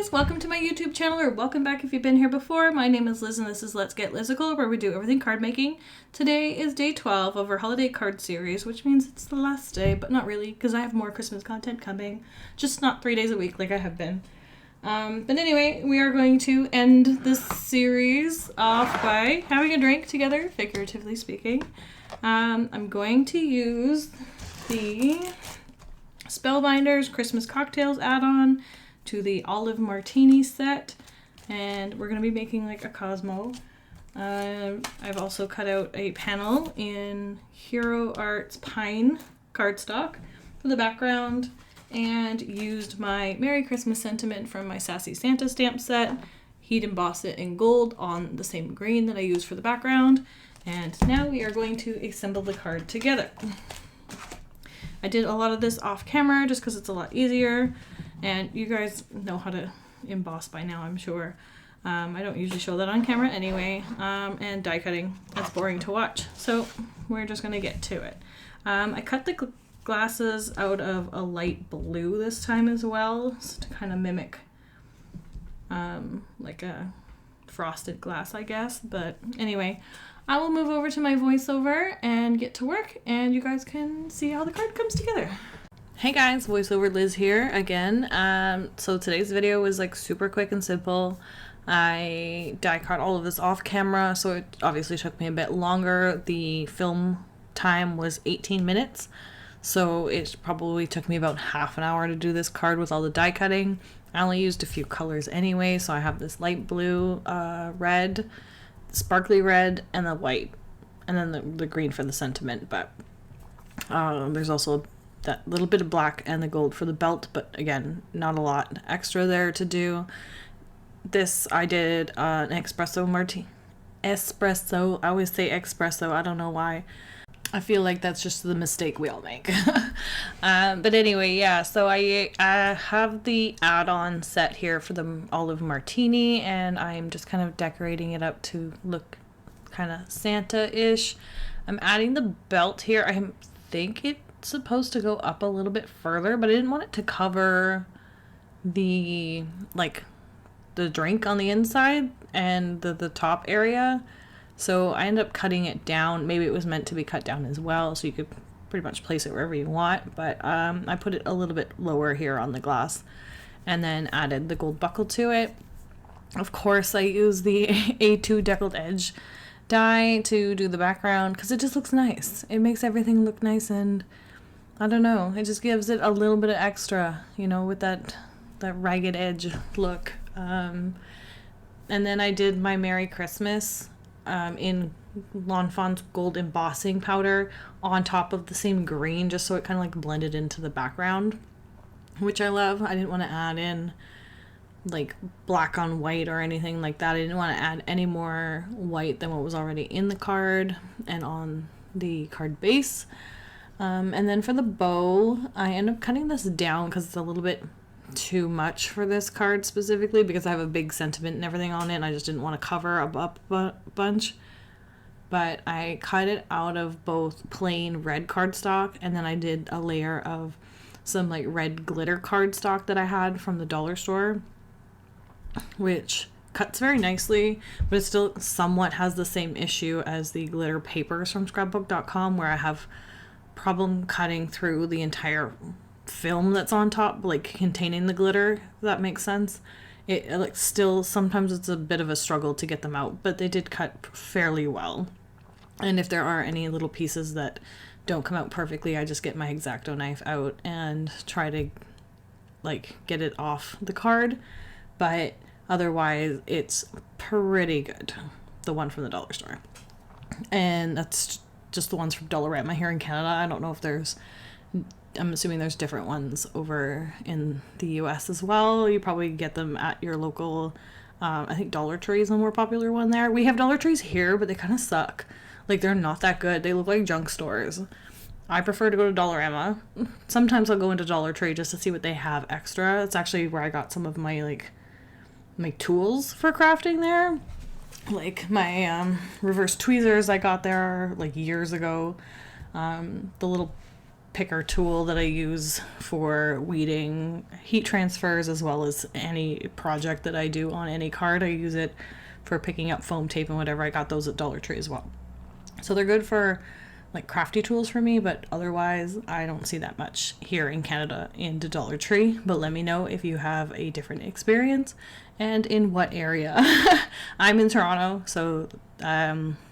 guys, welcome to my YouTube channel, or welcome back if you've been here before. My name is Liz and this is Let's Get Lizicle, where we do everything card making. Today is day 12 of our holiday card series, which means it's the last day, but not really, because I have more Christmas content coming. Just not 3 days a week like I have been. But anyway, we are going to end this series off by having a drink together, figuratively speaking. I'm going to use the Spellbinders Christmas Cocktails add-on to the olive martini set, and we're going to be making like a Cosmo. I've also cut out a panel in Hero Arts Pine cardstock for the background and used my Merry Christmas sentiment from my Sassy Santa stamp set, heat embossed it in gold on the same green that I used for the background, and now we are going to assemble the card together. I did a lot of this off camera just because it's a lot easier, and you guys know how to emboss by now, I'm sure. I don't usually show that on camera anyway, and die cutting, that's boring to watch, so we're just going to get to it. I cut the glasses out of a light blue this time as well, so to kind of mimic like a frosted glass, I guess. But anyway, I will move over to my voiceover and get to work, and you guys can see how the card comes together. Hey guys, voiceover Liz here again. So today's video was like super quick and simple. I die cut all of this off camera, so it obviously took me a bit longer. The film time was 18 minutes, so it probably took me about half an hour to do this card with all the die cutting. I only used a few colors anyway, so I have this light blue, red, sparkly red, and the white, and then the green for the sentiment. But there's also that little bit of black and the gold for the belt, but again, not a lot extra there to do. This I did an espresso martini. Espresso. I always say espresso. I don't know why. I feel like that's just the mistake we all make. But anyway, yeah, so I have the add-on set here for the olive martini, and I'm just kind of decorating it up to look kind of Santa-ish. I'm adding the belt here. I think it's supposed to go up a little bit further, but I didn't want it to cover the drink on the inside and the top area. So I ended up cutting it down. Maybe it was meant to be cut down as well, so you could pretty much place it wherever you want. But I put it a little bit lower here on the glass and then added the gold buckle to it. Of course, I used the A2 deckled edge die to do the background because it just looks nice. It makes everything look nice, and I don't know, it just gives it a little bit of extra, you know, with that ragged edge look. And then I did my Merry Christmas in L'Enfant's gold embossing powder on top of the same green, just so it kind of like blended into the background, which I love. I didn't want to add in like black on white or anything like that. I didn't want to add any more white than what was already in the card and on the card base. And then for the bow, I end up cutting this down because it's a little bit too much for this card specifically, because I have a big sentiment and everything on it, and I just didn't want to cover up a bunch. But I cut it out of both plain red cardstock, and then I did a layer of some like red glitter cardstock that I had from the dollar store, which cuts very nicely, but it still somewhat has the same issue as the glitter papers from scrapbook.com, where I have problem cutting through the entire film that's on top, like containing the glitter, if that makes sense. It like still sometimes it's a bit of a struggle to get them out, but they did cut fairly well. And if there are any little pieces that don't come out perfectly, I just get my X-Acto knife out and try to like get it off the card. But otherwise it's pretty good, the one from the dollar store. And that's just the ones from Dollarama here in Canada. I don't know if I'm assuming there's different ones over in the US as well. You probably get them at your local, I think Dollar Tree is the more popular one there. We have Dollar Trees here, but they kind of suck. Like, they're not that good. They look like junk stores. I prefer to go to Dollarama. Sometimes I'll go into Dollar Tree just to see what they have extra. It's actually where I got some of my my tools for crafting there. Like my reverse tweezers I got there like years ago. The little picker tool that I use for weeding heat transfers, as well as any project that I do on any card. I use it for picking up foam tape and whatever. I got those at Dollar Tree as well. So they're good for like crafty tools for me, but otherwise I don't see that much here in Canada in the Dollar Tree. But let me know if you have a different experience and in what area. I'm in Toronto, so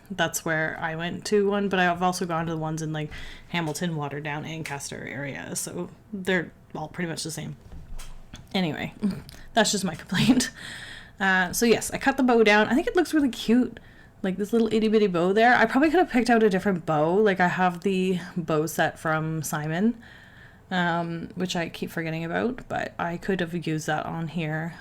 that's where I went to one, but I've also gone to the ones in like Hamilton, Waterdown, Ancaster area, so they're all pretty much the same. Anyway, that's just my complaint. So yes, I cut the bow down. I think it looks really cute, like this little itty bitty bow there. I probably could have picked out a different bow. Like I have the bow set from Simon, which I keep forgetting about, but I could have used that on here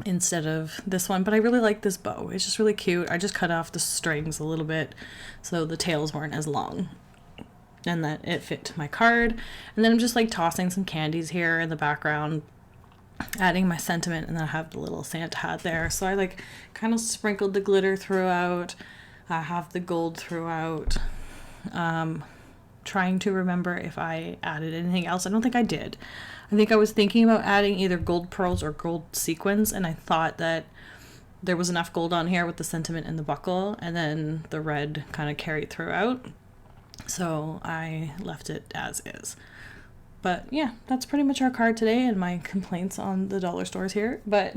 instead of this one. But I really like this bow. It's just really cute. I just cut off the strings a little bit so the tails weren't as long and that it fit to my card. And then I'm just like tossing some candies here in the background, adding my sentiment, and then I have the little Santa hat there. So I like kind of sprinkled the glitter throughout. I have the gold throughout. Trying to remember if I added anything else. I don't think I did. I think I was thinking about adding either gold pearls or gold sequins, and I thought that there was enough gold on here with the sentiment and the buckle, and then the red kind of carried throughout. So I left it as is. But yeah, that's pretty much our card today and my complaints on the dollar stores here. But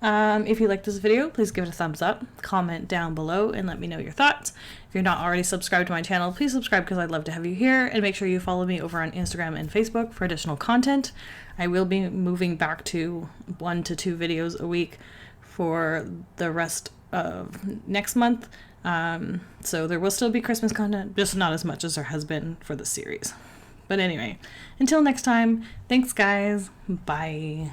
if you like this video, please give it a thumbs up, comment down below, and let me know your thoughts. If you're not already subscribed to my channel, please subscribe because I'd love to have you here. And make sure you follow me over on Instagram and Facebook for additional content. I will be moving back to 1 to 2 videos a week for the rest of next month. So there will still be Christmas content, just not as much as there has been for the series. But anyway, until next time, thanks guys, bye.